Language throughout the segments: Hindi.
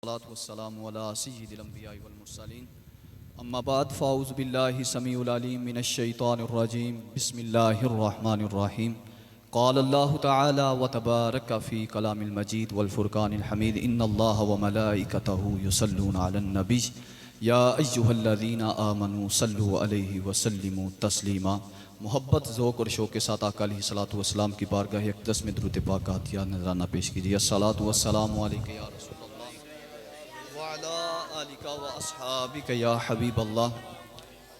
वस्सलामु अला सय्यिदिल अंबिया वल मुरसलीन अम्मा बाद फ़ाऊज़ु बिल्लाहि समीउल अलीम मिनश शैतानिर रजीम बिस्मिल्लाहिर रहमानिर रहीम क़ाल अल्लाहु तआला व तबारक फ़ी कलामिल मजीद वल फ़ुरक़ानिल हमीद इन्नल्लाह व मलाइकतहु युसल्लूना अलन नबी या अय्युहल्लज़ीना आमनू सल्लु अलैहि व सल्लिमू तस्लीमा। मोहब्बत ज़ौक़ और शौक़ के साथ आका अलैहिस्सलातु वस्सलाम की बारगाह अक़दस में दुरूद पाक का हथियार नज़राना पेश कीजिए। अस्सलातु वस्सलामु अलैका या रसूलल्लाह व अला आलिका व अस्हाबिका या हबीबल्लाह।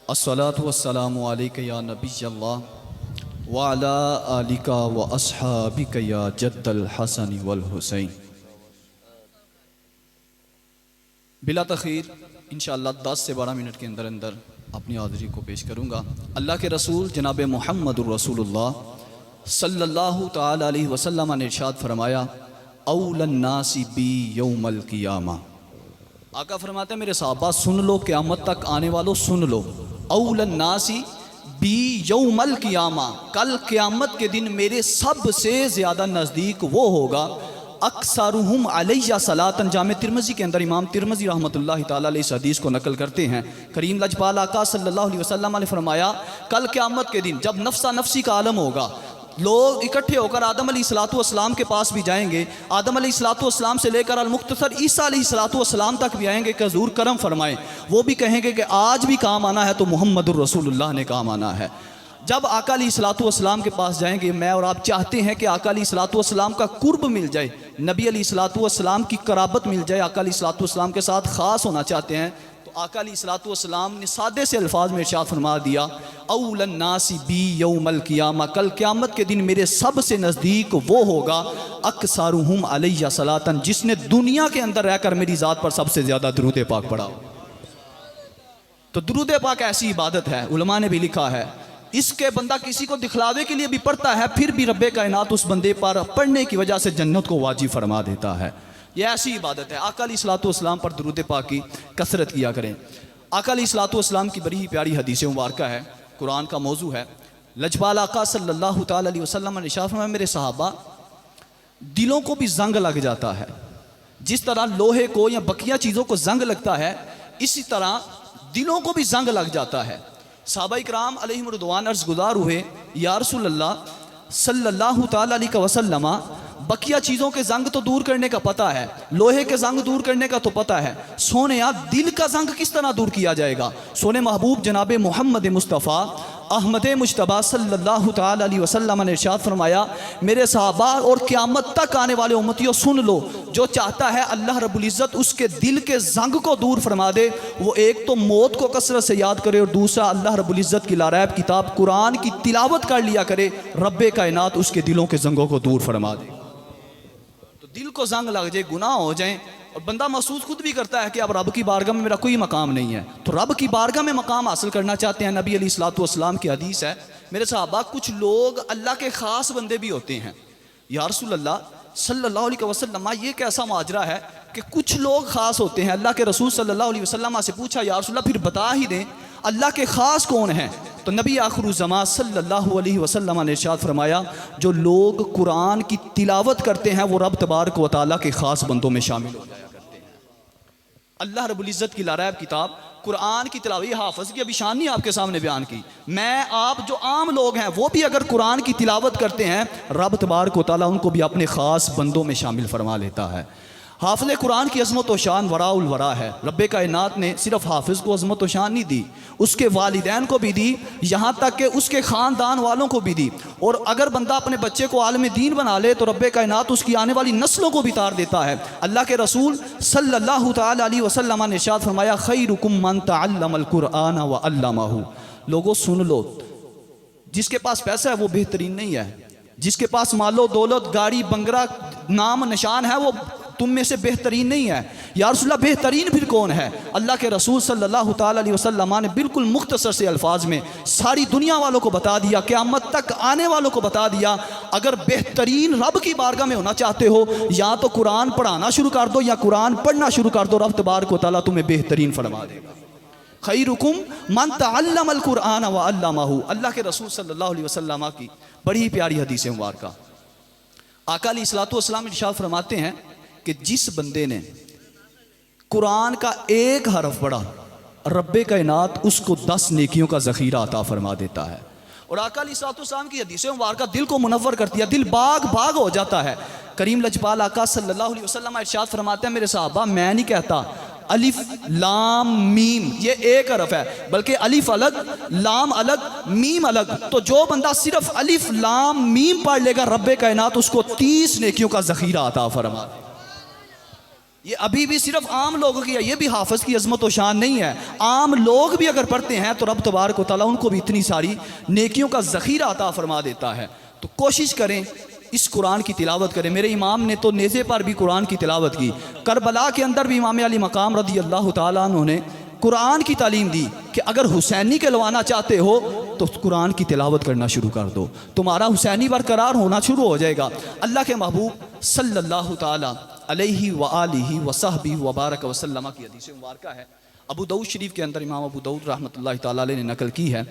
अस्सलातु वस्सलामु अलैका या नबियल्लाह व अला आलिका व अस्हाबिका या जद्दल हसन वल हुसैन। बिला तख़ीर इंशाअल्लाह 10 से 12 मिनट के अंदर अंदर अपनी हाज़िरी को पेश करूँगा। अल्लाह के रसूल जनाब मुहम्मदुर रसूलुल्लाह सल्लल्लाहु तआला अलैहि वसल्लम ने इरशाद फरमाया औलन नासी बी यौमल क़ियामा। आका फरमाते हैं मेरे सहाबा सुन लो, क़यामत तक आने वालों सुन लो। औलन नासी बी यौमल क़ियामा, कल क़यामत के दिन मेरे सबसे ज़्यादा नज़दीक वो होगा अक्सरुहुम अलैया सलातन। जामे तिरमिज़ी के अंदर इमाम तिरमिज़ी रहमतुल्लाहि तआला अलैहि इस हदीस को नकल करते हैं। करीम लजपाल आका सल्लल्लाहु अलैहि वसल्लम ने फरमाया कल क़यामत के दिन जब नफ्सा नफ्सी का आलम होगा, लोग इकट्ठे होकर आदम अलैहिस्सलातु वस्सलाम के पास भी जाएंगे। आदम अलैहिस्सलातु वस्सलाम से लेकर अल मुख्तसर ईसा अलैहिस्सलातु वस्सलाम तक भी आएंगे कि हज़ूर करम फरमाएं। वो भी कहेंगे कि आज भी काम आना है तो मुहम्मदुर रसूलुल्लाह ने काम आना है। जब आका अलैहिस्सलातु वस्सलाम के पास जाएंगे, मैं और आप चाहते हैं कि आका अलैहिस्सलातु वस्सलाम का कुर्ब मिल जाए, नबी अलैहिस्सलातु वस्सलाम की कराबत मिल जाए, आका अलैहिस्सलातु वस्सलाम के साथ ख़ास होना चाहते हैं, तो आका अलैहिस्सलातु वस्सलाम ने सादे से अल्फाज में इरशाद फरमा दिया औलन नासी बी यौमल क़ियामा, कल क़यामत के दिन मेरे सबसे नज़दीक वो होगा अक्सरुहुम अलैया सलातन, जिसने दुनिया के अंदर रहकर मेरी ज़ात पर सबसे ज़्यादा दुरूद पाक पढ़ा। तो दुरूद पाक ऐसी इबादत है, उलमा ने भी लिखा है, इसके बंदा किसी को दिखलावे के लिए भी पढ़ता है, फिर भी रब्बे कायनात उस बंदे पर पढ़ने की वजह से जन्नत को वाजिब फरमा देता है। यह ऐसी इबादत है। आका अलैहिस्सलातु वस्सलाम पर दुरूद पाक की कसरत किया करें। आका अलैहिस्सलातु वस्सलाम की बड़ी ही प्यारी हदीस मुबारक है, कुरान का मौजू है। लजपाल आका सल्लल्लाहु तआला अलैहि वसल्लम ने इरशाद फरमाया मेरे सहाबा दिलों को भी जंग लग जाता है, जिस तरह लोहे को या बकिया चीज़ों को जंग लगता है, इसी तरह दिलों को भी जंग लग जाता है। सहाबा इकराम अलैहिम रिदवान अर्ज़ गुज़ार हुए या रसूलल्लाह सल्लल्लाहु तआला अलैहि वसल्लम, बकिया चीज़ों के जंग तो दूर करने का पता है, लोहे के जंग दूर करने का तो पता है, सोने या दिल का जंग किस तरह दूर किया जाएगा। सोने महबूब जनाब मोहम्मद मुस्तफ़ा अहमद मुज्तबा सल्लल्लाहु तआला अलैहि वसल्लम ने इरशाद फरमाया मेरे सहाबा और क़यामत तक आने वाले उम्मतियों सुन लो, जो चाहता है अल्लाह रब्बुल इज़्ज़त उसके दिल के जंग को दूर फरमा दे, वो एक तो मौत को कसरत से याद करे और दूसरा अल्लाह रब्बुल इज़्ज़त की लारैब किताब कुरान की तिलावत कर लिया करे, रब्बे कायनात उसके दिलों के जंगों को दूर फरमा दे। तो दिल को जंग लग जाए, गुनाह हो जाए और बंदा महसूस खुद भी करता है कि अब रब की बारगाह में मेरा कोई मकाम नहीं है, तो रब की बारगाह में मकाम हासिल करना चाहते हैं। नबी अलैहिस्सलातु वस्सलाम की हदीस है मेरे सहाबा कुछ लोग अल्लाह के ख़ास बंदे भी होते हैं। या रसूलल्लाह सल्लल्लाहु अलैहि वसल्लम ये कैसा माजरा है कि कुछ लोग ख़ास होते हैं। अल्लाह के रसूल सल्लल्लाहु अलैहि वसल्लम से पूछा या रसूलल्लाह फिर बता ही दें अल्लाह के ख़ास कौन हैं। तो नबी आखिरुज़्ज़मान सल्लल्लाहु अलैहि वसल्लम ने इरशाद फरमाया जो लोग कुरान की तिलावत करते हैं वो रब तबारक व तआला के ख़ास बंदों में शामिल हो जाया करते हैं। अल्लाह रब्बुल इज़्ज़त की लारैब किताब कुरान की तिलावत, हाफ़िज़ की अभी शान नहीं आपके सामने बयान की, मैं आप जो आम लोग हैं वो भी अगर कुरान की तिलावत करते हैं रब तबारक व तआला उनको भी अपने ख़ास बंदों में शामिल फरमा लेता है। हाफ़िज़ कुरान की अज़मत व शान वराउल वरा है। रब्बे कायनात ने सिर्फ हाफ़िज़ को अज़मत व शान नहीं दी, उसके वालिदैन को भी दी, यहाँ तक कि उसके ख़ानदान वालों को भी दी। और अगर बंदा अपने बच्चे को आलिम दीन बना ले तो रब्बे कायनात उसकी आने वाली नस्लों को भी तार देता है। अल्लाह के रसूल सल्लल्लाहु तआला अलैहि वसल्लम ने इरशाद फरमाया खैरुकुम मन तअल्लमल कुरआन व अल्लमहु। लोगों सुन लो, जिसके पास पैसा है वो बेहतरीन नहीं है, जिसके पास मालो दौलत गाड़ी बंगरा नाम निशान है वो तुम में से बेहतरीन नहीं है। या रसूलल्लाह बेहतरीन फिर कौन है। अल्लाह के रसूल सल्लल्लाहु तआला अलैहि वसल्लम ने बिल्कुल मुख्तसर से अल्फाज में सारी दुनिया वालों को बता दिया, क़यामत तक आने वालों को बता दिया, अगर बेहतरीन रब की बारगाह में होना चाहते हो या तो कुरान पढ़ाना शुरू कर दो या कुरान पढ़ना शुरू कर दो, रब तबारक व तआला तुम्हें बेहतरीन फरमा देगा। खैरुकुम मन तअल्लमल कुरआन व अल्लमहु। अल्लाह के रसूल सल्लल्लाहु अलैहि वसल्लम की बड़ी ही प्यारी हदीस मुबारक। आका अलैहिस्सलातु वस्सलाम इरशाद फरमाते हैं कि जिस बंदे ने कुरान का एक हरफ पढ़ा, रब्बे कायनात उसको 10 नेकियों का ज़ख़ीरा अता फरमा देता है। और आका अलैहिस्सलाम की हदीसें मुबारका दिल को मुनव्वर करती है, दिल बाग बाग हो जाता है। करीम लजपाल आका सल्लल्लाहु अलैहि वसल्लम इरशाद फरमाते हैं, मेरे साहबा मैं नहीं कहता अलिफ लाम मीम ये एक हरफ है, बल्कि अलिफ अलग लाम अलग मीम अलग। तो जो बंदा सिर्फ अलिफ लाम मीम पढ़ लेगा, रब्बे कायनात उसको 30 नेकियों का ज़ख़ीरा अता फरमा देगा। ये अभी भी सिर्फ आम लोगों की है, ये भी हाफिज की अजमत व शान नहीं है। आम लोग भी अगर पढ़ते हैं तो रब तबारक व तआला उनको भी इतनी सारी नेकियों का ज़ख़ीरा अता फरमा देता है। तो कोशिश करें इस कुरान की तिलावत करें। मेरे इमाम ने तो नेज़े पर भी कुरान की तिलावत की। करबला के अंदर भी इमाम अली मकाम रज़ी अल्लाह तआला अन्हु ने कुरान की तालीम दी कि अगर हुसैनी कहलवाना चाहते हो तो कुरान की तिलावत करना शुरू कर दो, तुम्हारा हुसैनी बरकरार होना शुरू हो जाएगा। अल्लाह के महबूब सल्लल्लाहु तआला अलैहि व आलिहि व सहबी व बारक वसल्लम की हदीस मुबारका है, अबू दाऊद शरीफ के अंदर इमाम अबू दाऊद रहमतुल्लाहि तआला अलैहि ने नकल की है।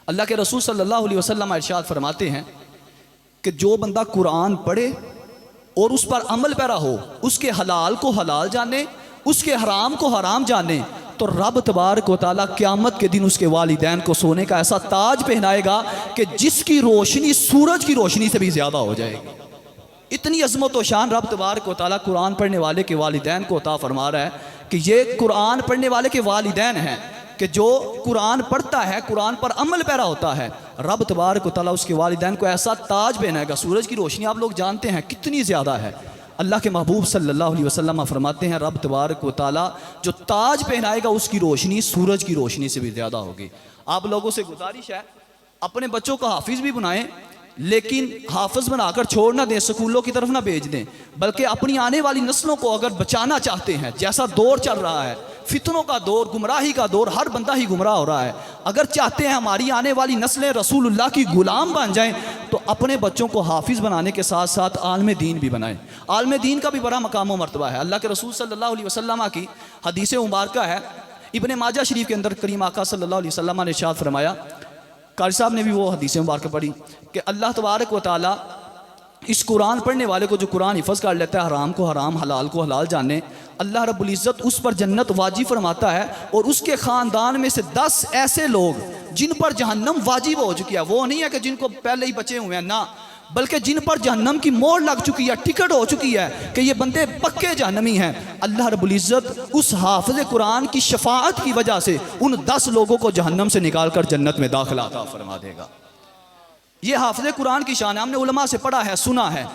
अल्लाह के रसूल सल्लल्लाहु अलैहि वसल्लम इरशाद फरमाते हैं कि जो बंदा कुरान पढ़े और उस पर अमल पैरा हो, उसके हलाल को हलाल जाने, उसके हराम को हराम जाने, तो रब तबारक व तआला क़यामत के दिन उसके वालिदैन को सोने का ऐसा ताज पहनाएगा कि जिसकी रोशनी सूरज की रोशनी से भी ज़्यादा हो जाएगी। इतनी अज़मत व शान रब तबारक व तआला कुरान पढ़ने वाले के वालिदैन को अता फरमा रहा है कि ये कुरान पढ़ने वाले के वालिदैन हैं कि जो कुरान पढ़ता है, कुरान पर अमल पैरा होता है, रब तबारक व तआला उसके वालिदैन को ऐसा ताज पहनाएगा। सूरज की रोशनी आप लोग जानते हैं कितनी ज़्यादा है। अल्लाह के महबूब सल्लल्लाहु अलैहि वसल्लम फरमाते हैं रब तबारक व तआला जो ताज पहनाएगा उसकी रोशनी सूरज की रोशनी से भी ज़्यादा होगी। आप लोगों से गुजारिश है अपने बच्चों को हाफिज़ भी बनाएं, लेकिन हाफिज़ बनाकर छोड़ ना दें, स्कूलों की तरफ ना भेज दें, बल्कि अपनी आने वाली नस्लों को अगर बचाना चाहते हैं, जैसा दौर चल रहा है फितनों का दौर, गुमराही का दौर, हर बंदा ही गुमराह हो रहा है, अगर चाहते हैं हमारी आने वाली नस्लें रसूलुल्लाह की गुलाम बन जाएं तो अपने बच्चों को हाफिज़ बनाने के साथ साथ आलम दीन भी बनाएं। आलम दीन का भी बड़ा मकाम व मर्तबा है। अल्लाह के रसूल सल्लल्लाहु अलैहि वसल्लम की हदीस मुबारका है, इब्ने माजा शरीफ के अंदर करीम आका सल्लल्लाहु अलैहि वसल्लम ने इरशाद फरमाया, कारी साहब ने भी वो हदीस मुबारक पढ़ी कि अल्लाह तबारक व तआला इस कुरान पढ़ने वाले को जो कुरान हिफ़्ज़ कर लेता है, हराम को हराम हलाल को हलाल जाने, अल्लाह रब्बुल इज़्ज़त उस पर जन्नत वाजिब फरमाता है और उसके ख़ानदान में से 10 ऐसे लोग जिन पर जहन्नम वाजिब हो चुकी है, वो नहीं है कि जिनको पहले ही बचे हुए हैं ना, बल्कि जिन पर जहन्नम की मोहर लग चुकी है, टिकट हो चुकी है कि ये बंदे पक्के जहन्नमी हैं। अल्लाह रब्बुल इज़्ज़त उस हाफ़िज़ कुरान की शफ़ाअत की वजह से उन 10 लोगों को जहन्नम से निकाल कर जन्नत में दाखिला अता फरमा देगा। ये हाफ़िज़ कुरान की शान है, हमने उलमा से पढ़ा है, सुना है।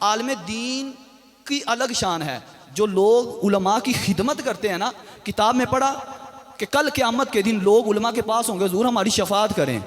आलम दीन की अलग शान है। जो लोग उलमा की खिदमत करते हैं ना, किताब में पढ़ा कि कल क़यामत के दिन लोग उलमा के पास होंगे, ज़रूर हमारी शफ़ाअत करें।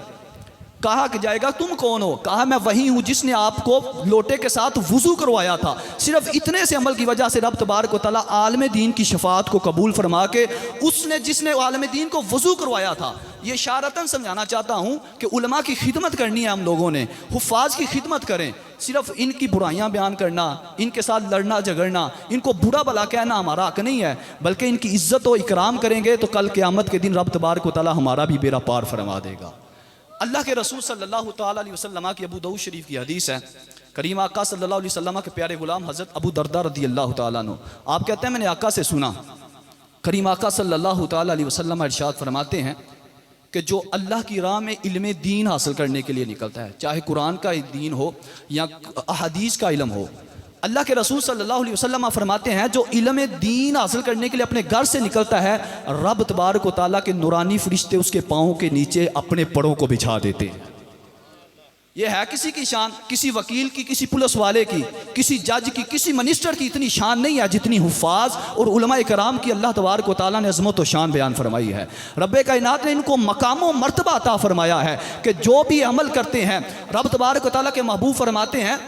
कहा कि जाएगा तुम कौन हो? कहा मैं वही हूँ जिसने आपको लोटे के साथ वुज़ू करवाया था। सिर्फ इतने से अमल की वजह से रब तबारक व तआला आलम दीन की शफ़ाअत को कबूल फरमा के उसने जिसने आलम दीन को वुज़ू करवाया था, ये इशारतन समझाना चाहता हूँ कि उलमा की खिदमत करनी है हम लोगों ने, हुफ़ाज़ की खिदमत करें। सिर्फ इनकी बुराइयाँ बयान करना, इनके साथ लड़ना झगड़ना, इनको बुरा भला कहना हमारा हक़ नहीं है, बल्कि इनकी इज़्ज़त व इकराम करेंगे तो कल क़यामत के दिन रब तबारक व तआला हमारा भी बेड़ा पार फरमा देगा। अल्लाह के रसूल सल्लल्लाहु तआला अलैहि वसल्लम की अबू दाऊद शरीफ की हदीस है, करीम आका सल्लल्लाहु अलैहि वसल्लम के प्यारे गुलाम हज़रत अबू दरदा रज़ी अल्लाह तआला अन्हु, आप कहते हैं मैंने आका से सुना, करीम आका सल्लल्लाहु तआला अलैहि वसल्लम इरशाद फरमाते हैं कि जो अल्लाह की राह में इल्म दीन हासिल करने के लिए निकलता है, चाहे कुरान का दीन हो या अहादीस का इल्म हो, अल्लाह के रसूल सल्लल्लाहु अलैहि वसल्लम फरमाते हैं जो इल्म दीन हासिल करने के लिए अपने घर से निकलता है, रब तबारक व तआला के नूरानी फरिश्ते उसके पाँव के नीचे अपने पड़ों को बिछा देते हैं। यह है किसी की शान, किसी वकील की, किसी पुलिस वाले की, किसी जज की, किसी मिनिस्टर की इतनी शान नहीं है जितनी हुफ़ाज़ और उलमा कराम की अल्लाह तबारक व तआला ने अज़मत व शान बयान फरमाई है। रब्बे कायनात ने इनको मकाम व मर्तबा अता फरमाया है कि जो भी अमल करते हैं, रब तबारक व तआला के महबूब फरमाते हैं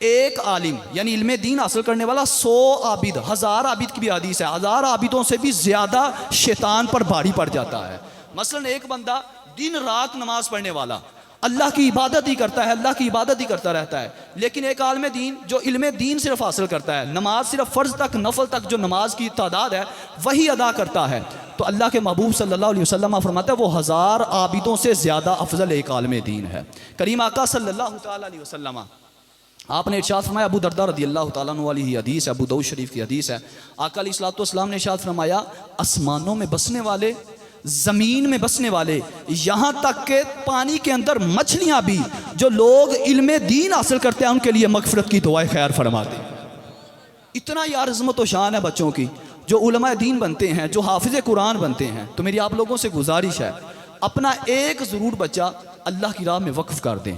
एक आलिम यानी इल्म दीन हासिल करने वाला 100 आबिद, 1000 आबिद की भी हदीस है, 1000 आबिदों से भी ज़्यादा शैतान पर भारी पड़ जाता है। मसलन एक बंदा दिन रात नमाज पढ़ने वाला, अल्लाह की इबादत ही करता है, अल्लाह की इबादत ही करता रहता है, लेकिन एक आलिम दीन जो इल्म दीन सिर्फ हासिल करता है, नमाज सिर्फ फ़र्ज़ तक, नफल तक जो नमाज की तादाद है वही अदा करता है, तो अल्लाह के महबूब सल्लल्लाहु अलैहि वसल्लम फरमाता है वो 1000 आबिदों से ज़्यादा अफजल एक आलिम दीन है। करीम आका सल्लल्लाहु तआला अलैहि वसल्लम आपने इरशाद फरमाया, अबू दरदा रदी अल्लाह तआला अन्हु वाली ही हदीस है, अबू दाऊद शरीफ की हदीस है, आका अलैहिस्सलातु वस्सलाम ने इरशाद फरमाया, आसमानों में बसने वाले, ज़मीन में बसने वाले, यहाँ तक के पानी के अंदर मछलियाँ भी, जो लोग इल्मे दीन हासिल करते हैं उनके लिए मगफिरत की दुआए खैर फरमाते हैं। इतना यार अज़मत व शान है बच्चों की, जो उलमा दीन बनते हैं, जो हाफिज़ कुरान बनते हैं। तो मेरी आप लोगों से गुजारिश है, अपना एक ज़रूर बच्चा अल्लाह की राह में वक्फ कर दें।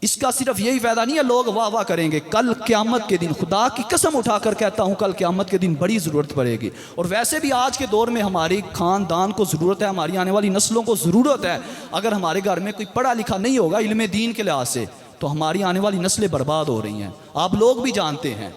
इसका सिर्फ यही फ़ायदा नहीं है लोग वाह वाह करेंगे, कल क़यामत के दिन खुदा की कसम उठाकर कहता हूँ, कल क़यामत के दिन बड़ी ज़रूरत पड़ेगी। और वैसे भी आज के दौर में हमारी ख़ानदान को ज़रूरत है, हमारी आने वाली नस्लों को ज़रूरत है। अगर हमारे घर में कोई पढ़ा लिखा नहीं होगा इल्मे दीन के लिहाज से, तो हमारी आने वाली नस्लें बर्बाद हो रही हैं। आप लोग भी जानते हैं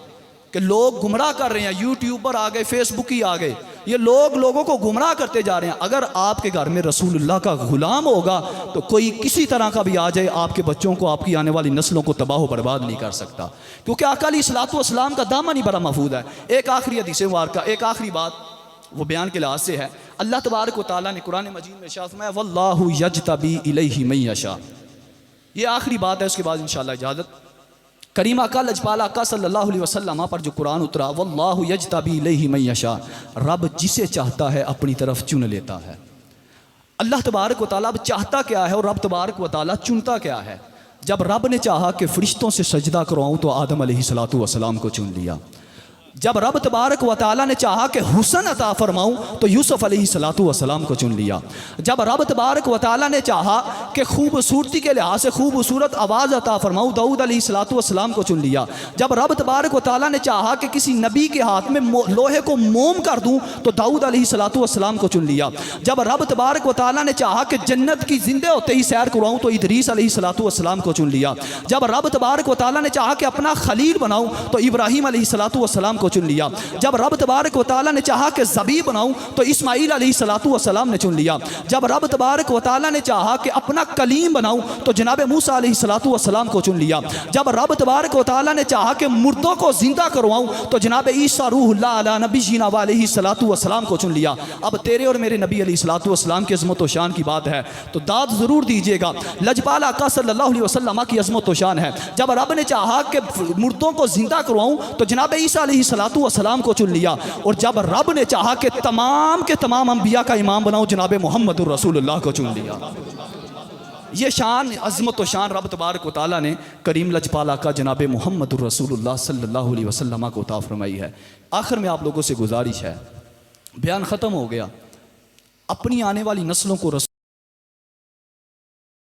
कि लोग गुमराह कर रहे हैं, यूट्यूबर आ गए, फेसबुक ही आ गए, ये लोग लोगों को गुमराह करते जा रहे हैं। अगर आपके घर में रसूलुल्लाह का गुलाम होगा तो कोई किसी तरह का भी आ जाए, आपके बच्चों को, आपकी आने वाली नस्लों को तबाह बर्बाद नहीं कर सकता, क्योंकि आका अलैहिस्सलातु वस्सलाम का दामन ही बड़ा महफूज है। एक आखिरी हदीस मुबारका, एक आखिरी बात वो बयान के लिहाज से है। अल्लाह तबारक व तआला ने कुरान मजीद में इरशाद फरमाया, वल्लाहु यज्तबी इलैहि मन यशा। ये आखिरी बात है, उसके बाद इंशाअल्लाह इजाज़त। करीम आका लजपाल आका सल्लल्लाहु अलैहि वसल्लम पर जो कुरान उतरा, वल्लाहु यज्तबी इलैहि मन यशा, रब जिसे चाहता है अपनी तरफ चुन लेता है। अल्लाह तबारक व तआला अब चाहता क्या है और रब तबारक व तआला चुनता क्या है। जब रब ने चाहा कि फ़रिश्तों से सजदा करवाऊँ तो आदम अलैहिस्सलातु वस्सलाम को चुन लिया। जब रब तबारक व तआला ने चाहा कि हुस्न अता फरमाऊँ तो यूसुफ अलैहिस्सलातु वस्सलाम को चुन लिया। जब रब तबारक व तआला ने चाहा कि खूबसूरती के लिहाज से खूबसूरत आवाज़ अता फरमाऊँ, दाऊद अलैहिस्सलातु वस्सलाम को चुन लिया। जब रब तबारक व तआला ने चाहा कि किसी नबी के हाथ में लोहे को मोम कर दूँ तो दाऊद अलैहिस्सलातु वस्सलाम को चुन लिया। जब रब तबारक व तआला ने चाहा कि जन्नत की जिंदे होते ही सैर करवाऊँ तो इदरीस अलैहिस्सलातु वस्सलाम को चुन लिया। जब रब तबारक व तआला ने चाहा कि अपना खलील बनाऊँ तो इब्राहीम अलैहिस्सलातु वस्सलाम को चुन लिया। जब रब तबारक व तआला ने चाहा कि ज़बी बनाऊं तो इस्माईल अलैहिस्सलातु वस्सलाम ने चुन लिया। जब रब तबारक व तआला ने चाहा कि अपना कलीम बनाऊं तो जनाब मूसा अलैहिस्सलातु वस्सलाम को चुन लिया। जब रब तबारक व तआला ने चाहा कि मुर्दों को जिंदा करवाऊं तो जनाब ईसा रूहुल्लाह अला नबीना व अलैहिस्सलातु वस्सलाम को चुन लिया। अब तेरे और मेरे नबी अलैहिस्सलातु वस्सलाम की अज़मत व शान की बात है तो दाद ज़रूर दीजिएगा। लजपाल आका सल्लल्लाहु अलैहि वसल्लम की अज़मत व शान है। जब रब ने चाहा कि मुर्दों को जिंदा करवाऊं तो जनाब ईसा अलैहिस्सलातु वस्सलाम को चुन लिया। और जब रब ने चाहा कि तमाम के तमाम अंबिया का इमाम बनाऊं जनाब मुहम्मदुर रसूलुल्लाह को चुन लिया। ये शान, अज़मत व शान रब तबारक व तआला ने करीम लजपाल आका जनाब मुहम्मदुर रसूलुल्लाह सल्लल्लाहु अलैहि वसल्लम को अता फरमाई है। आखिर में आप लोगों से गुजारिश है, बयान ख़त्म हो गया, अपनी आने वाली नस्लों को